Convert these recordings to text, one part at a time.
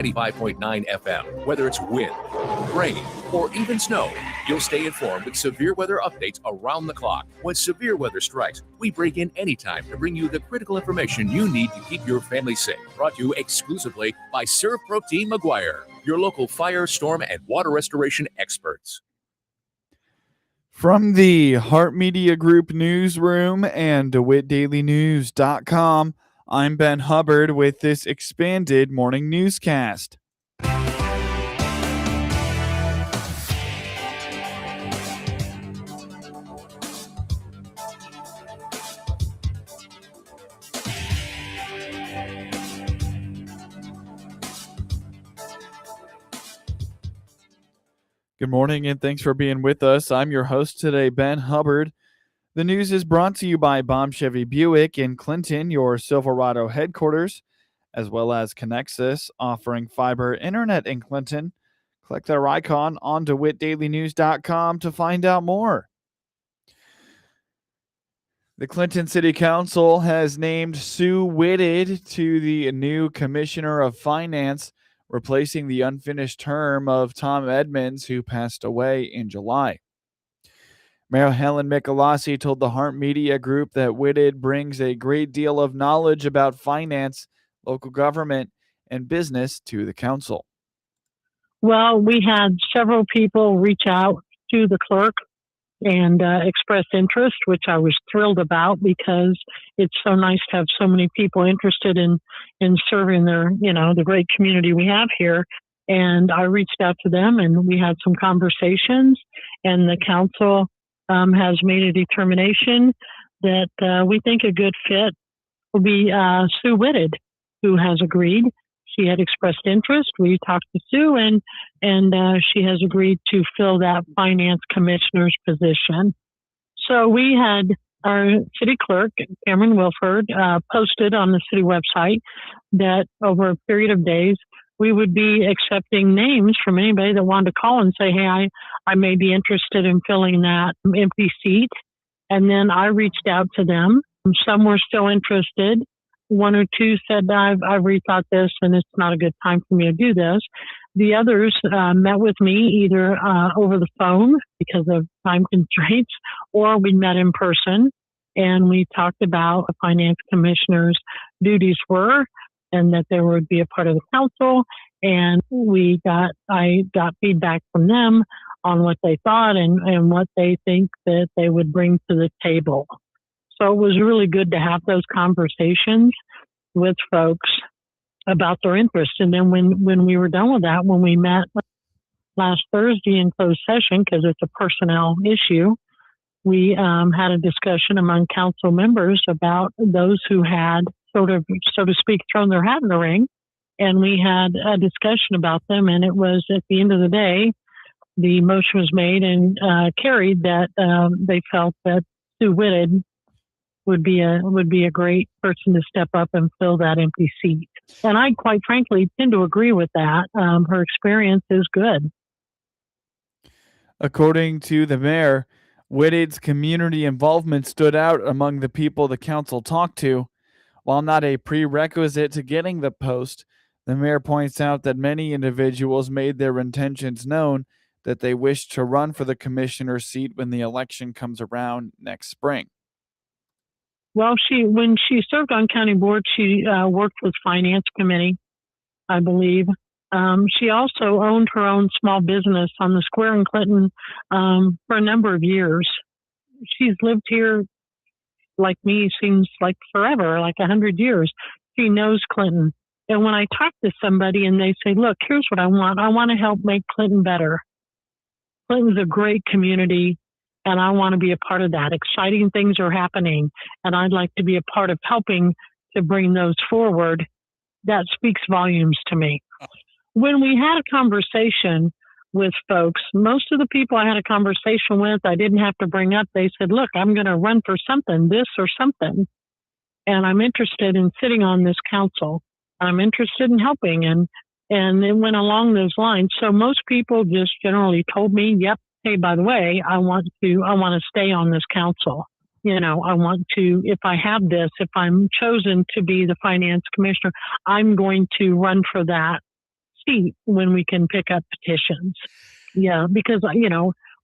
95.9 FM. Whether it's wind, rain, or even snow, you'll stay informed with severe weather updates around the clock. When severe weather strikes, we break in anytime to bring you the critical information you need to keep your family safe. Brought to you exclusively by Serve Protein McGuire, your local fire, storm, and water restoration experts. From the Heart Media Group newsroom and DeWittDailyNews.com, I'm Ben Hubbard with this expanded morning newscast. Good morning and thanks for being with us. I'm your host today, Ben Hubbard. The news is brought to you by Baum Chevy Buick in Clinton, your Silverado headquarters, as well as Connexus, offering fiber internet in Clinton. Click their icon on DeWittDailyNews.com to find out more. The Clinton City Council has named Sue Whitted to the new Commissioner of Finance, replacing the unfinished term of Tom Edmonds, who passed away in July. Mayor Helen Michelossi told the Heart Media Group that Whitted brings a great deal of knowledge about finance, local government, and business to the council. Well, we had several people reach out to the clerk and express interest, which I was thrilled about because it's so nice to have so many people interested in serving the great community we have here. And I reached out to them and we had some conversations, and the council has made a determination that we think a good fit will be Sue Whitted, who has agreed. She had expressed interest. We talked to Sue, and she has agreed to fill that finance commissioner's position. So we had our city clerk, Cameron Wilford, posted on the city website that over a period of days, we would be accepting names from anybody that wanted to call and say, hey, I may be interested in filling that empty seat. And then I reached out to them. Some were still interested. One or two said, I've rethought this and it's not a good time for me to do this. The others met with me either over the phone because of time constraints, or we met in person and we talked about what finance commissioner's duties were and that they would be a part of the council. And I got feedback from them on what they thought and what they think that they would bring to the table. So it was really good to have those conversations with folks about their interest. And then when we were done with that, when we met last Thursday in closed session, because it's a personnel issue, we had a discussion among council members about those who had sort of, so to speak, thrown their hat in the ring. And we had a discussion about them. And it was at the end of the day, the motion was made and carried that they felt that Sue Whitted would be a great person to step up and fill that empty seat. And I quite frankly tend to agree with that. Her experience is good. According to the mayor, Whitted's community involvement stood out among the people the council talked to. While not a prerequisite to getting the post, the mayor points out that many individuals made their intentions known that they wish to run for the commissioner's seat when the election comes around next spring. Well, when she served on county board, she worked with finance committee, I believe. She also owned her own small business on the square in Clinton for a number of years. She's lived here, like me, seems like forever, like 100 years. She knows Clinton. And when I talk to somebody and they say, look, here's what I want to help make Clinton better. Clinton's a great community, and I want to be a part of that. Exciting things are happening, and I'd like to be a part of helping to bring those forward. That speaks volumes to me. When we had a conversation with folks, most of the people I had a conversation with, I didn't have to bring up. They said, look, I'm going to run for something, this or something, and I'm interested in sitting on this council. I'm interested in helping, and it went along those lines. So most people just generally told me, yep, hey, by the way, I want to stay on this council. I want to, if I have this, if I'm chosen to be the finance commissioner, I'm going to run for that seat when we can pick up petitions. Yeah, because,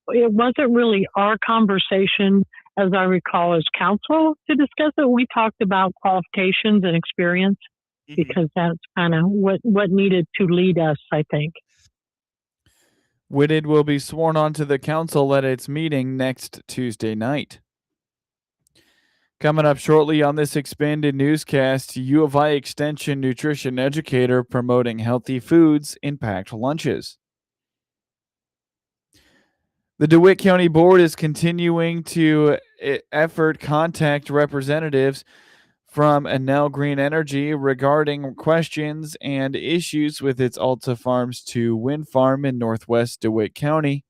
it wasn't really our conversation, as I recall, as council to discuss it. We talked about qualifications and experience because that's kind of what needed to lead us, I think. Whitted will be sworn onto the council at its meeting next Tuesday night. Coming up shortly on this expanded newscast, U of I Extension nutrition educator promoting healthy foods impact lunches. The DeWitt County Board is continuing to contact representatives from Enel Green Energy regarding questions and issues with its Alta Farms 2 wind farm in northwest DeWitt County.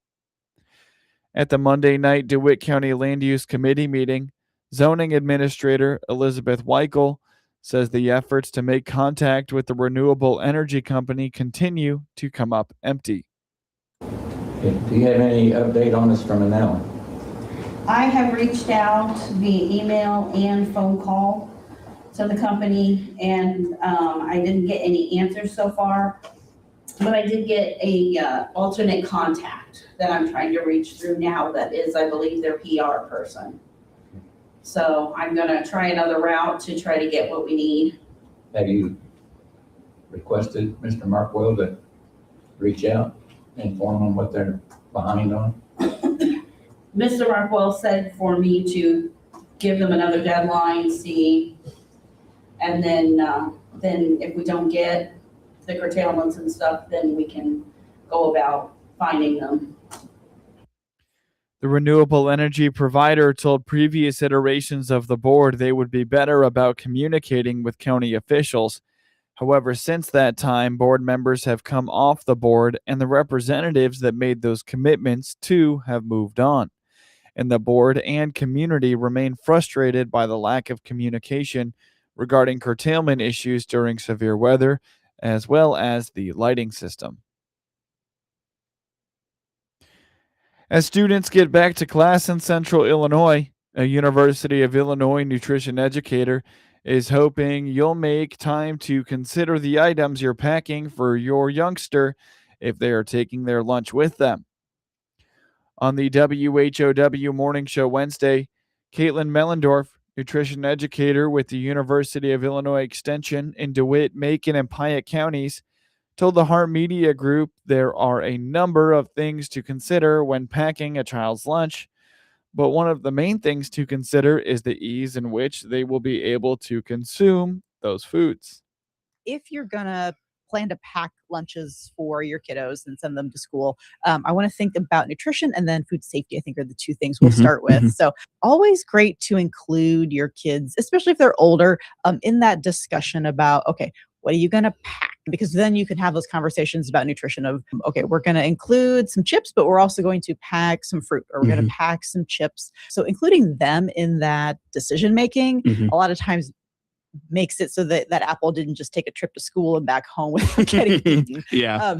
At the Monday night DeWitt County Land Use Committee meeting, Zoning Administrator Elizabeth Weichel says the efforts to make contact with the renewable energy company continue to come up empty. Do you have any update on this from Enel? I have reached out via email and phone call to the company, and I didn't get any answers so far, but I did get a alternate contact that I'm trying to reach through now. That is, I believe, their PR person. So I'm gonna try another route to try to get what we need. Have you requested Mr. Markwell to reach out, inform them what they're behind on? Mr. Rockwell said for me to give them another deadline, see, and then if we don't get the curtailments and stuff, then we can go about finding them. The renewable energy provider told previous iterations of the board they would be better about communicating with county officials. However, since that time, board members have come off the board and the representatives that made those commitments too have moved on. And the board and community remain frustrated by the lack of communication regarding curtailment issues during severe weather, as well as the lighting system. As students get back to class in Central Illinois, a University of Illinois nutrition educator is hoping you'll make time to consider the items you're packing for your youngster if they are taking their lunch with them. On the WHOW Morning Show Wednesday, Caitlin Mellendorf, nutrition educator with the University of Illinois Extension in DeWitt, Macon, and Piatt counties, told the Heart Media Group there are a number of things to consider when packing a child's lunch, but one of the main things to consider is the ease in which they will be able to consume those foods. If you're going to plan to pack lunches for your kiddos and send them to school, I want to think about nutrition and then food safety, I think, are the two things we'll start with. So always great to include your kids, especially if they're older, in that discussion about, okay, what are you going to pack? Because then you can have those conversations about nutrition of, okay, we're going to include some chips, but we're also going to pack some fruit, or we're going to pack some chips. So including them in that decision making, a lot of times makes it so that that apple didn't just take a trip to school and back home without getting eaten.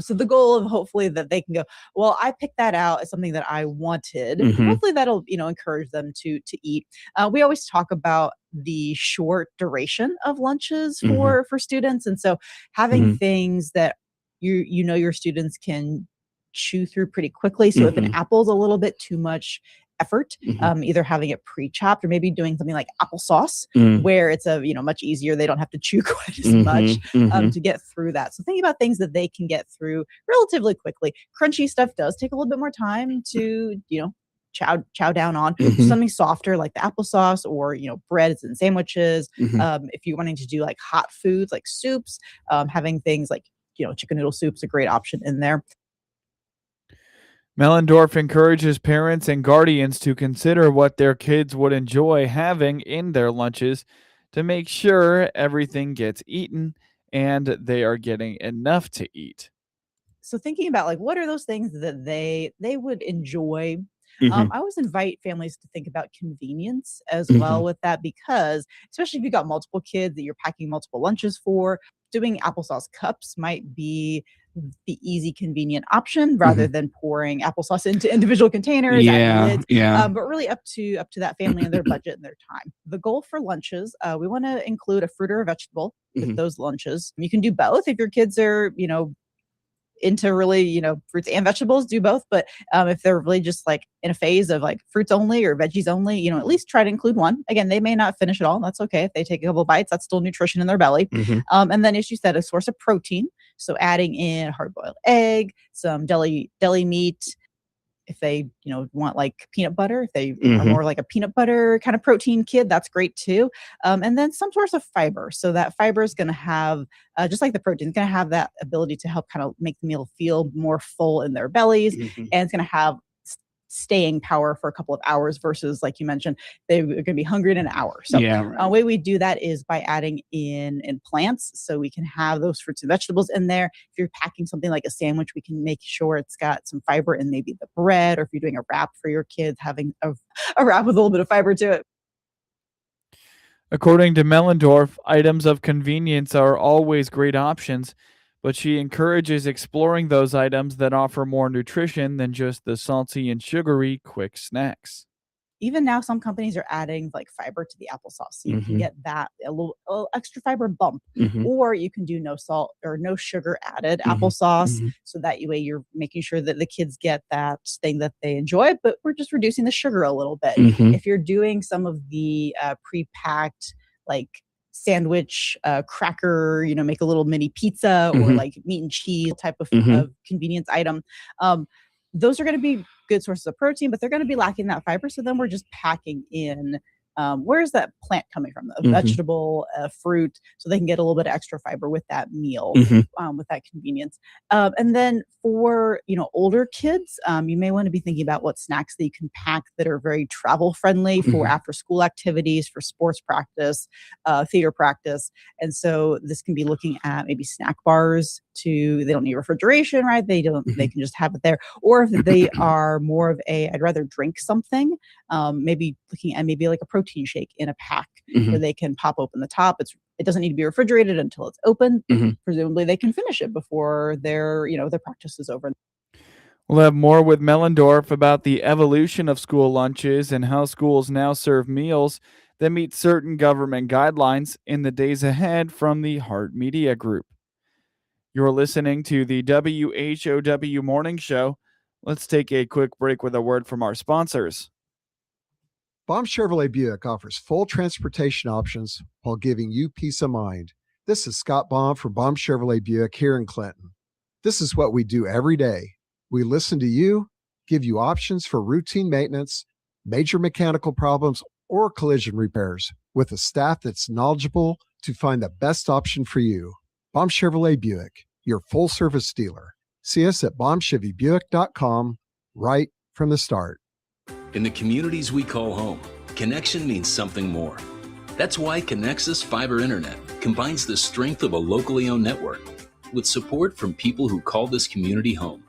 So the goal of hopefully that they can go, well, I picked that out as something that I wanted. Hopefully that'll, encourage them to eat. We always talk about the short duration of lunches for students. And so having things that your students can chew through pretty quickly. So if an apple's a little bit too much effort, either having it pre-chopped or maybe doing something like applesauce where it's much easier. They don't have to chew quite as much to get through that. So think about things that they can get through relatively quickly. Crunchy stuff does take a little bit more time to, chow down on. Something softer like the applesauce or, breads and sandwiches. If you're wanting to do like hot foods, like soups, having things like, chicken noodle soup's a great option in there. Mellendorf encourages parents and guardians to consider what their kids would enjoy having in their lunches to make sure everything gets eaten and they are getting enough to eat. So thinking about like, what are those things that they would enjoy? I always invite families to think about convenience as well with that, because especially if you've got multiple kids that you're packing multiple lunches for, doing applesauce cups might be the easy, convenient option rather than pouring applesauce into individual containers. But really up to that family and their budget and their time. The goal for lunches, we want to include a fruit or a vegetable with those lunches. You can do both if your kids are, into really, fruits and vegetables, do both. But if they're really just like in a phase of like fruits only or veggies only, at least try to include one. Again, they may not finish it all. That's okay. If they take a couple bites, that's still nutrition in their belly. And then, as you said, a source of protein. So adding in hard-boiled egg, some deli meat. If they, want like peanut butter, if they are more like a peanut butter kind of protein kid, that's great too. And then some source of fiber. So that fiber is going to have, just like the protein, it's going to have that ability to help kind of make the meal feel more full in their bellies. And it's going to have staying power for a couple of hours versus, like you mentioned, they're going to be hungry in an hour. So the way we do that is by adding in plants. So we can have those fruits and vegetables in there. If you're packing something like a sandwich, we can make sure it's got some fiber in maybe the bread, or if you're doing a wrap for your kids, having a wrap with a little bit of fiber to it. According to Mellendorf, items of convenience are always great options, but she encourages exploring those items that offer more nutrition than just the salty and sugary quick snacks. Even now, some companies are adding like fiber to the applesauce, so you can get that a little extra fiber bump. Or you can do no salt or no sugar added applesauce, so that way you're making sure that the kids get that thing that they enjoy, but we're just reducing the sugar a little bit. If you're doing some of the pre-packed like sandwich, cracker, make a little mini pizza, or like meat and cheese type of convenience item. Those are going to be good sources of protein, but they're going to be lacking that fiber. So then we're just packing in, where is that plant coming from? A vegetable, fruit, so they can get a little bit of extra fiber with that meal, with that convenience. And then for, older kids, you may want to be thinking about what snacks that you can pack that are very travel friendly for after school activities, for sports practice, theater practice. And so this can be looking at maybe snack bars they don't need refrigeration, right? They can just have it there. Or if they are more of I'd rather drink something, maybe looking at maybe like a protein shake in a pack where they can pop open the top. It doesn't need to be refrigerated until it's open. Presumably they can finish it before their practice is over. We'll have more with Mellendorf about the evolution of school lunches and how schools now serve meals that meet certain government guidelines in the days ahead from the Heart Media Group. You're listening to the WHOW Morning Show. Let's take a quick break with a word from our sponsors. Baum Chevrolet Buick offers full transportation options while giving you peace of mind. This is Scott Baum from Baum Chevrolet Buick here in Clinton. This is what we do every day. We listen to you, give you options for routine maintenance, major mechanical problems, or collision repairs with a staff that's knowledgeable to find the best option for you. Baum Chevrolet Buick, your full-service dealer. See us at baumchevybuick.com right from the start. In the communities we call home, connection means something more. That's why Connexus Fiber Internet combines the strength of a locally owned network with support from people who call this community home.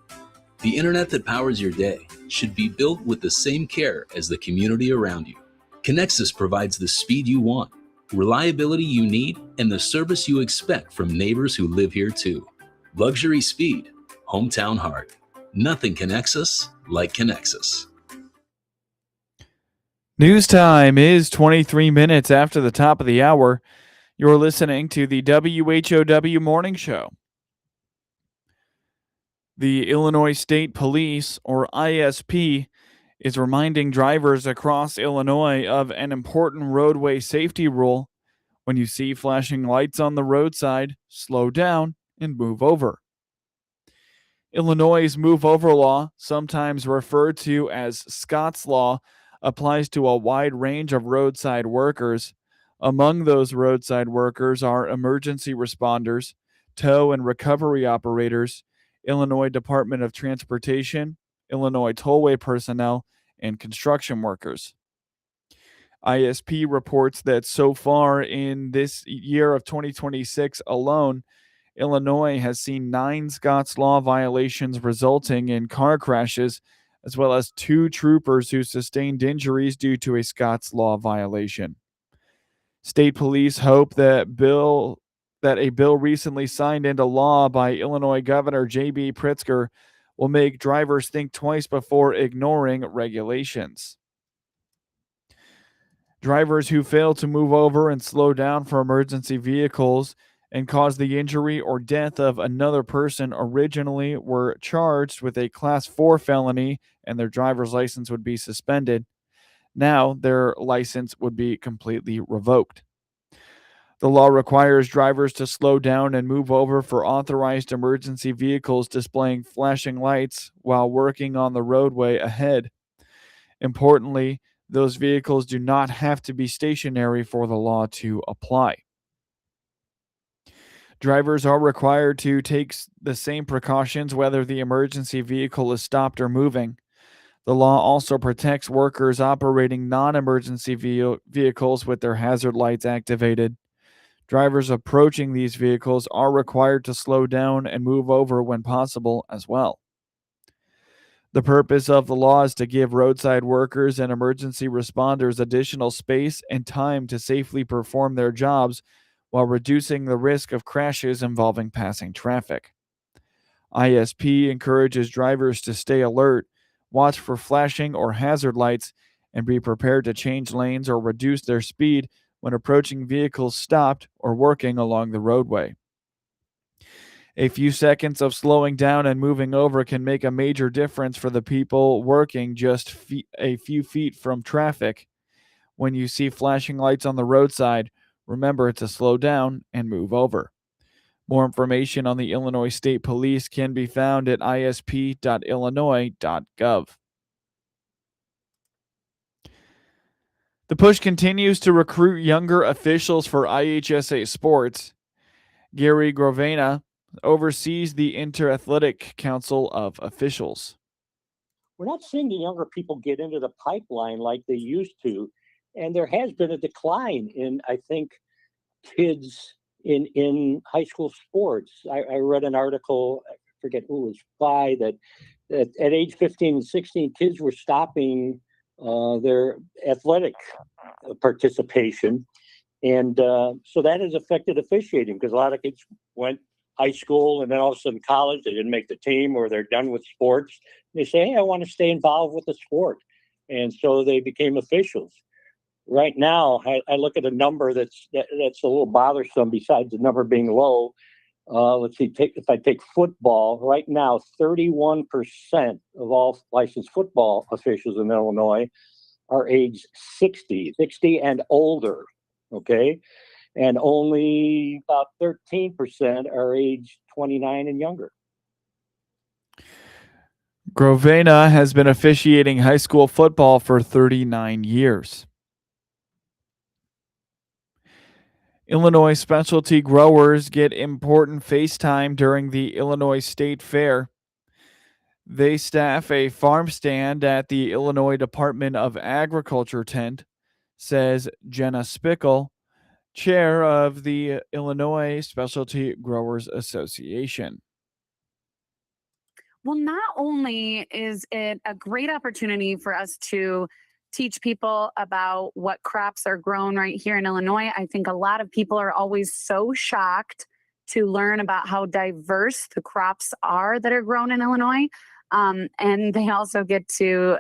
The internet that powers your day should be built with the same care as the community around you. Connexus provides the speed you want, reliability you need, and the service you expect from neighbors who live here too. Luxury speed, hometown heart. Nothing connects us like Connexus. News time is 23 minutes after the top of the hour. You're listening to the WHOW Morning Show. The Illinois State Police, or ISP, is reminding drivers across Illinois of an important roadway safety rule. When you see flashing lights on the roadside, slow down and move over. Illinois' move over law, sometimes referred to as Scott's Law, applies to a wide range of roadside workers. Among those roadside workers are emergency responders, tow and recovery operators, Illinois Department of Transportation, Illinois tollway personnel, and construction workers. ISP reports that so far in this year of 2026 alone, Illinois has seen 9 Scott's Law violations resulting in car crashes, as well as 2 troopers who sustained injuries due to a Scott's Law violation. State police hope that a bill recently signed into law by Illinois Governor J.B. Pritzker will make drivers think twice before ignoring regulations. Drivers who fail to move over and slow down for emergency vehicles and caused the injury or death of another person originally were charged with a Class 4 felony and their driver's license would be suspended. Now their license would be completely revoked. The law requires drivers to slow down and move over for authorized emergency vehicles displaying flashing lights while working on the roadway ahead. Importantly, those vehicles do not have to be stationary for the law to apply. Drivers are required to take the same precautions whether the emergency vehicle is stopped or moving. The law also protects workers operating non-emergency vehicles with their hazard lights activated. Drivers approaching these vehicles are required to slow down and move over when possible as well. The purpose of the law is to give roadside workers and emergency responders additional space and time to safely perform their jobs while reducing the risk of crashes involving passing traffic. ISP encourages drivers to stay alert, watch for flashing or hazard lights, and be prepared to change lanes or reduce their speed when approaching vehicles stopped or working along the roadway. A few seconds of slowing down and moving over can make a major difference for the people working just a few feet from traffic. When you see flashing lights on the roadside, remember to slow down and move over. More information on the Illinois State Police can be found at isp.illinois.gov. The push continues to recruit younger officials for IHSA sports. Gary Grovena oversees the Interathletic Council of Officials. We're not seeing the younger people get into the pipeline like they used to. And there has been a decline in, I think, kids in high school sports. I read an article, I forget who it was by, that at age 15 and 16, kids were stopping their athletic participation. And so that has affected officiating because a lot of kids went high school and then all of a sudden college, they didn't make the team or they're done with sports. They say, hey, I want to stay involved with the sport. And so they became officials. Right now, I look at a number that's a little bothersome besides the number being low. Let's see, if I take football, right now, 31% of all licensed football officials in Illinois are age 60 and older, okay? And only about 13% are age 29 and younger. Grovena has been officiating high school football for 39 years. Illinois specialty growers get important face time during the Illinois State Fair. They staff a farm stand at the Illinois Department of Agriculture tent, says Jenna Spickle, chair of the Illinois Specialty Growers Association. Well, not only is it a great opportunity for us to teach people about what crops are grown right here in Illinois, I think a lot of people are always so shocked to learn about how diverse the crops are that are grown in Illinois. And they also get to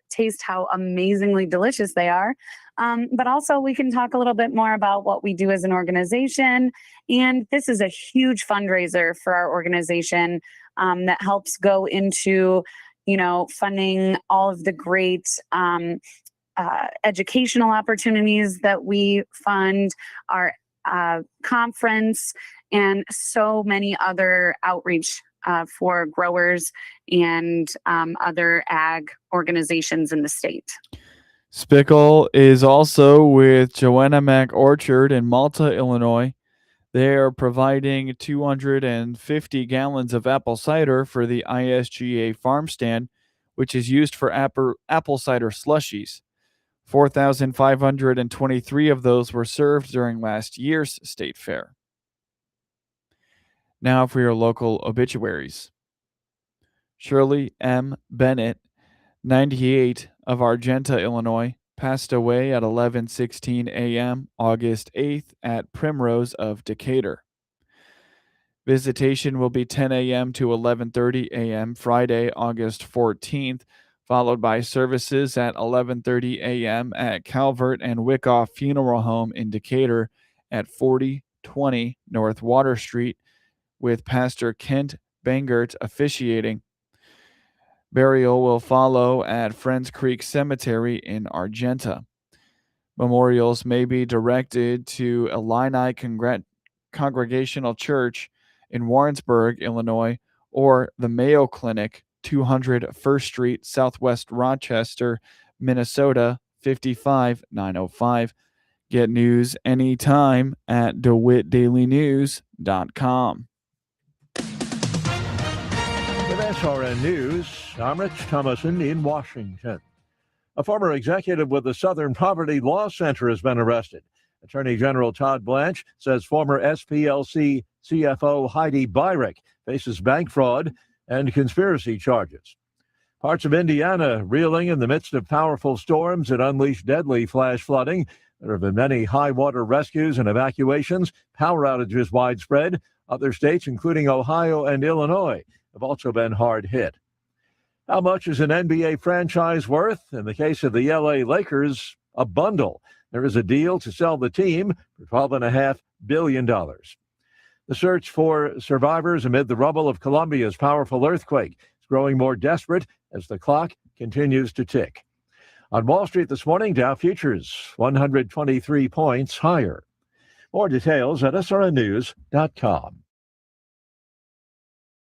taste how amazingly delicious they are. But also we can talk a little bit more about what we do as an organization. And this is a huge fundraiser for our organization that helps go into, funding all of the great educational opportunities that we fund, our conference, and so many other outreach for growers and other ag organizations in the state. Spickle is also with Joanna Mac Orchard in Malta, Illinois. They are providing 250 gallons of apple cider for the ISGA farm stand, which is used for apple cider slushies. 4,523 of those were served during last year's state fair. Now for your local obituaries. Shirley M. Bennett, 98, of Argenta, Illinois, passed away at 11:16 a.m. August 8th at Primrose of Decatur. Visitation will be 10 a.m. to 11:30 a.m. Friday, August 14th, followed by services at 11:30 a.m. at Calvert and Wyckoff Funeral Home in Decatur at 40 20 North Water Street, with Pastor Kent Bangert officiating. Burial will follow at Friends Creek Cemetery in Argenta. Memorials may be directed to Illini Congregational Church in Warrensburg, Illinois, or the Mayo Clinic, 200 First Street, Southwest Rochester, Minnesota, 55905. Get news anytime at DeWittDailyNews.com. With SRN News, I'm Rich Thomason in Washington. A former executive with the Southern Poverty Law Center has been arrested. Attorney General Todd Blanche says former SPLC CFO Heidi Byrick faces bank fraud and conspiracy charges. Parts of Indiana reeling in the midst of powerful storms that unleashed deadly flash flooding. There have been many high water rescues and evacuations, power outages widespread. Other states, including Ohio and Illinois, have also been hard hit. How much is an NBA franchise worth? In the case of the LA Lakers, a bundle. There is a deal to sell the team for $12.5 billion. The search for survivors amid the rubble of Colombia's powerful earthquake is growing more desperate as the clock continues to tick. On Wall Street this morning, Dow futures 123 points higher. More details at srnnews.com.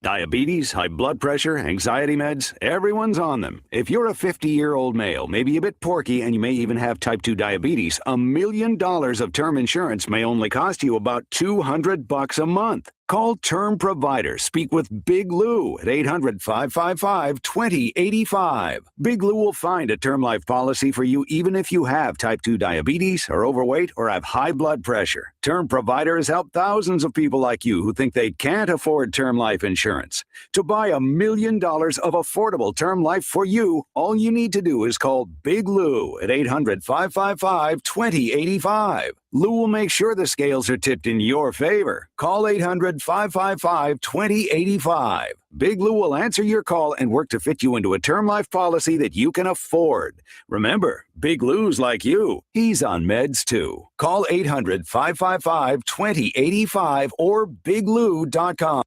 Diabetes, high blood pressure, anxiety meds, everyone's on them. If you're a 50-year-old male, maybe a bit porky, and you may even have type 2 diabetes, $1 million of term insurance may only cost you about $200 a month. Call Term Provider. Speak with Big Lou at 800-555-2085. Big Lou will find a term life policy for you even if you have type 2 diabetes, are overweight, or have high blood pressure. Term Provider has helped thousands of people like you who think they can't afford term life insurance. To buy $1 million of affordable term life for you, all you need to do is call Big Lou at 800-555-2085. Lou will make sure the scales are tipped in your favor. Call 800-555-2085. Big Lou will answer your call and work to fit you into a term life policy that you can afford. Remember, Big Lou's like you. He's on meds too. Call 800-555-2085 or biglou.com.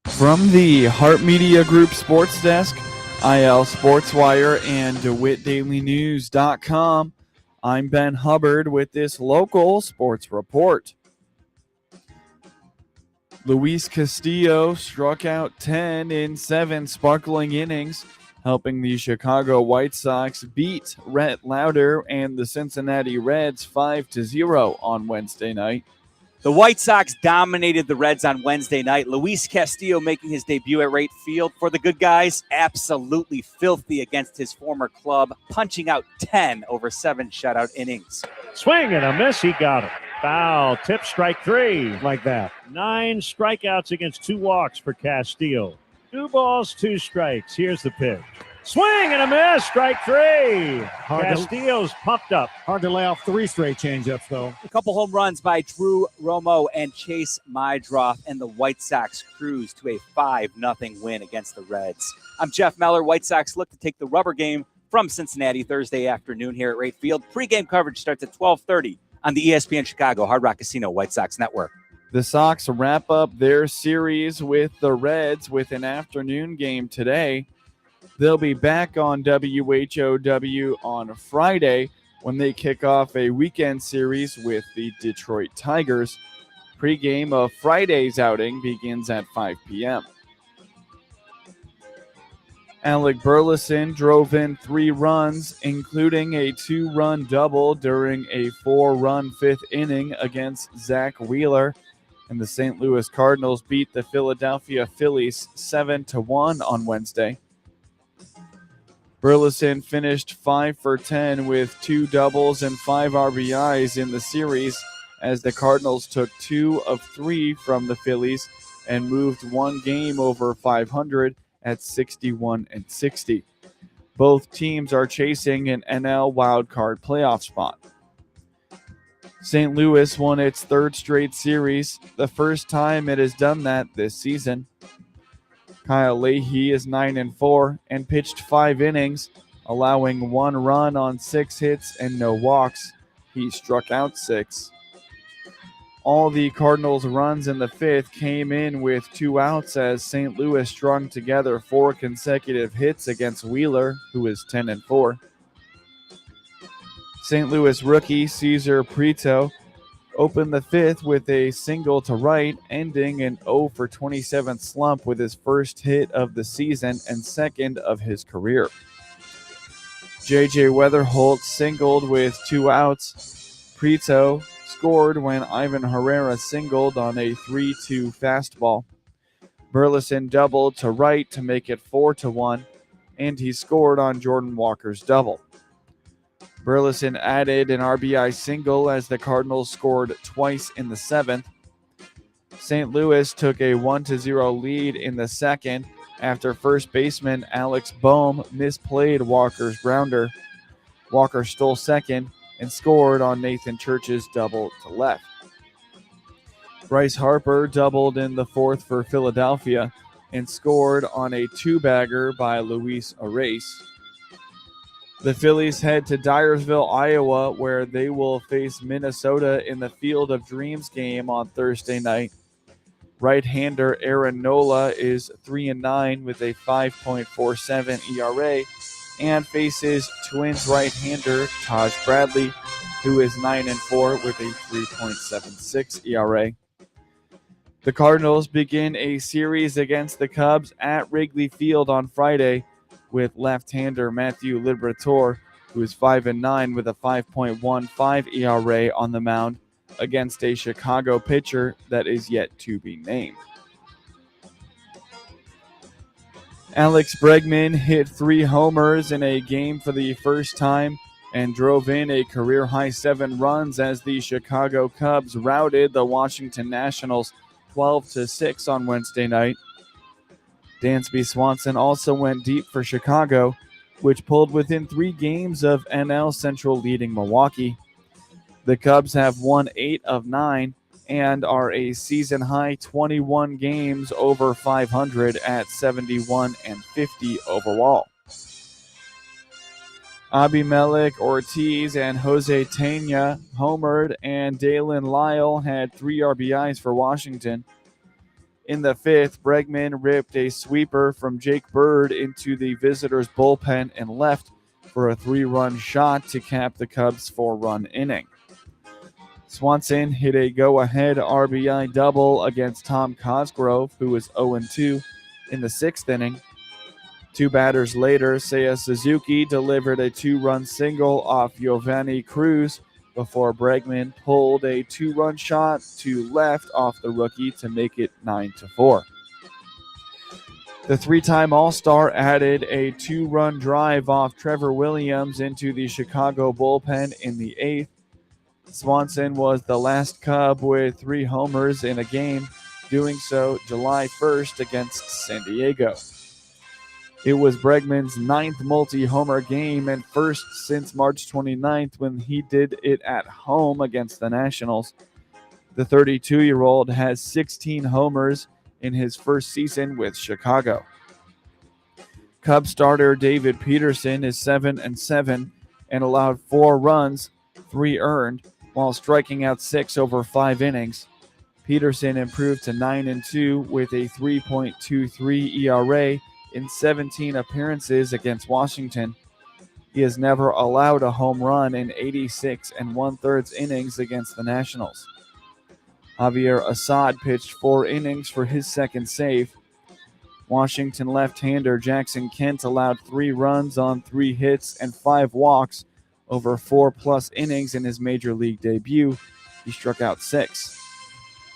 From the Hart Media Group Sports Desk, IL Sports Wire, and DeWittDailyNews.com, I'm Ben Hubbard with this local sports report. Luis Castillo struck out 10 in 7 sparkling innings, helping the Chicago White Sox beat Rhett Lauder and the Cincinnati Reds 5-0 on Wednesday night. The White Sox dominated the Reds on Wednesday night. Luis Castillo making his debut at Wright Field for the good guys. Absolutely filthy against his former club, punching out 10 over 7 shutout innings. Swing and a miss. He got it. Foul. Tip, strike 3. Like that. 9 strikeouts against 2 walks for Castillo. 2 balls, 2 strikes. Here's the pitch. Swing and a miss. Strike 3. Castillo's pumped up. Hard to lay off 3 straight changeups, though. A couple home runs by Drew Romo and Chase Mydroff, and the White Sox cruise to a 5-0 win against the Reds. I'm Jeff Meller. White Sox look to take the rubber game from Cincinnati Thursday afternoon here at Wright Field. Pre-game coverage starts at 12:30 on the ESPN Chicago Hard Rock Casino White Sox Network. The Sox wrap up their series with the Reds with an afternoon game today. They'll be back on WHOW on Friday when they kick off a weekend series with the Detroit Tigers. Pre-game of Friday's outing begins at 5 p.m. Alec Burleson drove in 3 runs, including a 2-run double during a 4-run 5th inning against Zach Wheeler. And the St. Louis Cardinals beat the Philadelphia Phillies 7-1 on Wednesday. Burleson finished 5 for 10 with 2 doubles and 5 RBIs in the series as the Cardinals took 2 of 3 from the Phillies and moved 1 game over 500 at 61-60. Both teams are chasing an NL wildcard playoff spot. St. Louis won its 3rd straight series, the first time it has done that this season. Kyle Leahy is 9-4 and pitched 5 innings, allowing 1 run on 6 hits and no walks. He struck out 6. All the Cardinals' runs in the fifth came in with 2 outs as St. Louis strung together 4 consecutive hits against Wheeler, who is 10-4. St. Louis rookie Cesar Prieto opened the fifth with a single to right, ending an 0-for-27 slump with his first hit of the season and second of his career. J.J. Weatherholt singled with 2 outs. Prieto scored when Ivan Herrera singled on a 3-2 fastball. Burleson doubled to right to make it 4-1, and he scored on Jordan Walker's double. Burleson added an RBI single as the Cardinals scored twice in the seventh. St. Louis took a 1-0 lead in the second after first baseman Alex Bohm misplayed Walker's grounder. Walker stole second and scored on Nathan Church's double to left. Bryce Harper doubled in the fourth for Philadelphia and scored on a 2-bagger by Luis Arraez. The Phillies head to Dyersville, Iowa, where they will face Minnesota in the Field of Dreams game on Thursday night. Right-hander Aaron Nola is 3-9 with a 5.47 ERA and faces Twins right-hander Taj Bradley, who is 9-4 with a 3.76 ERA. The Cardinals begin a series against the Cubs at Wrigley Field on Friday with left-hander Matthew Liberatore, who is 5-9 with a 5.15 ERA on the mound against a Chicago pitcher that is yet to be named. Alex Bregman hit 3 homers in a game for the first time and drove in a career-high 7 runs as the Chicago Cubs routed the Washington Nationals 12-6 on Wednesday night. Dansby Swanson also went deep for Chicago, which pulled within 3 games of NL Central leading Milwaukee. The Cubs have won 8 of 9 and are a season-high 21 games over 500 at 71-50 overall. Abimelec Ortiz and Jose Tena homered, and Dalen Lyle had 3 RBIs for Washington. In the fifth, Bregman ripped a sweeper from Jake Bird into the visitors' bullpen and left for a 3-run shot to cap the Cubs' 4-run inning. Swanson hit a go-ahead RBI double against Tom Cosgrove, who was 0-2 in the 6th inning. 2 batters later, Seiya Suzuki delivered a 2-run single off Giovanni Cruz before Bregman pulled a 2-run shot to left off the rookie to make it 9-4. The 3-time All-Star added a 2-run drive off Trevor Williams into the Chicago bullpen in the 8th. Swanson was the last Cub with 3 homers in a game, doing so July 1st against San Diego. It was Bregman's 9th multi-homer game and first since March 29th when he did it at home against the Nationals. The 32-year-old has 16 homers in his first season with Chicago. Cub starter David Peterson is 7-7 and allowed 4 runs, 3 earned, while striking out 6 over 5 innings. Peterson improved to 9-2 with a 3.23 ERA in 17 appearances against Washington. He has never allowed a home run in 86 1/3 innings against the Nationals. Javier Assad pitched 4 innings for his second save. Washington left-hander Jackson Kent allowed 3 runs on 3 hits and 5 walks over 4+ innings in his major league debut. He struck out 6.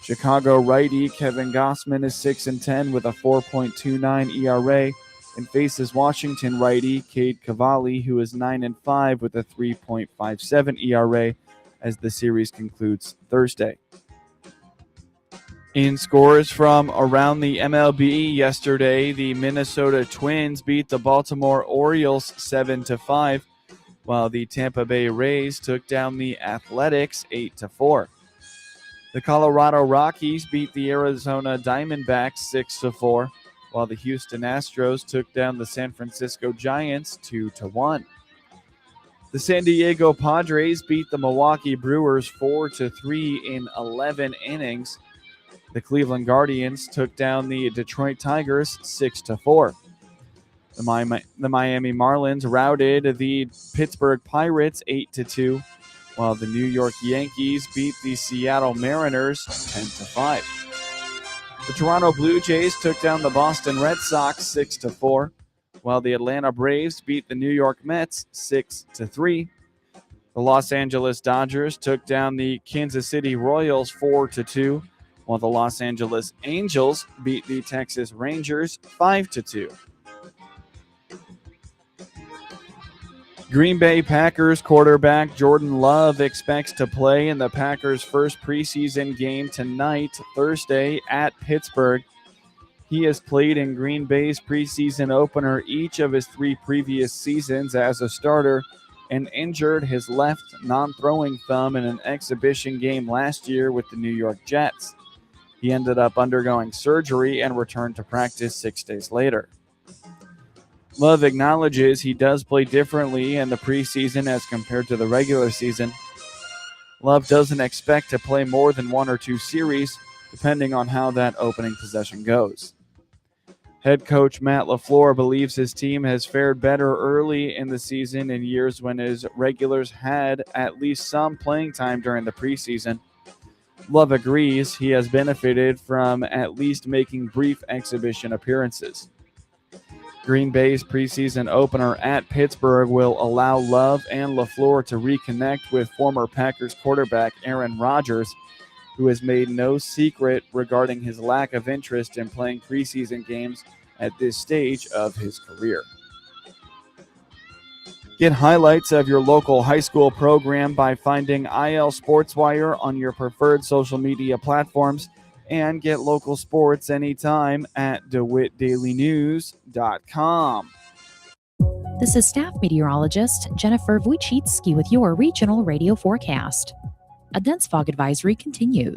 Chicago righty Kevin Gossman is 6-10 with a 4.29 ERA and faces Washington righty Cade Cavalli, who is 9-5 with a 3.57 ERA as the series concludes Thursday. In scores from around the MLB yesterday, the Minnesota Twins beat the Baltimore Orioles 7-5, while the Tampa Bay Rays took down the Athletics 8-4. The Colorado Rockies beat the Arizona Diamondbacks 6-4, while the Houston Astros took down the San Francisco Giants 2-1. The San Diego Padres beat the Milwaukee Brewers 4-3 in 11 innings. The Cleveland Guardians took down the Detroit Tigers 6-4. The Miami Marlins routed the Pittsburgh Pirates 8-2, while the New York Yankees beat the Seattle Mariners 10-5. The Toronto Blue Jays took down the Boston Red Sox 6-4, while the Atlanta Braves beat the New York Mets 6-3. The Los Angeles Dodgers took down the Kansas City Royals 4-2, while the Los Angeles Angels beat the Texas Rangers 5-2. Green Bay Packers quarterback Jordan Love expects to play in the Packers' first preseason game tonight, Thursday, at Pittsburgh. He has played in Green Bay's preseason opener each of his 3 previous seasons as a starter and injured his left non-throwing thumb in an exhibition game last year with the New York Jets. He ended up undergoing surgery and returned to practice 6 days later. Love acknowledges he does play differently in the preseason as compared to the regular season. Love doesn't expect to play more than 1 or 2 series, depending on how that opening possession goes. Head coach Matt LaFleur believes his team has fared better early in the season in years when his regulars had at least some playing time during the preseason. Love agrees he has benefited from at least making brief exhibition appearances. Green Bay's preseason opener at Pittsburgh will allow Love and LaFleur to reconnect with former Packers quarterback Aaron Rodgers, who has made no secret regarding his lack of interest in playing preseason games at this stage of his career. Get highlights of your local high school program by finding IL SportsWire on your preferred social media platforms, and get local sports anytime at DeWittDailyNews.com. This is staff meteorologist Jennifer Wojcicki with your regional radio forecast. A dense fog advisory continues.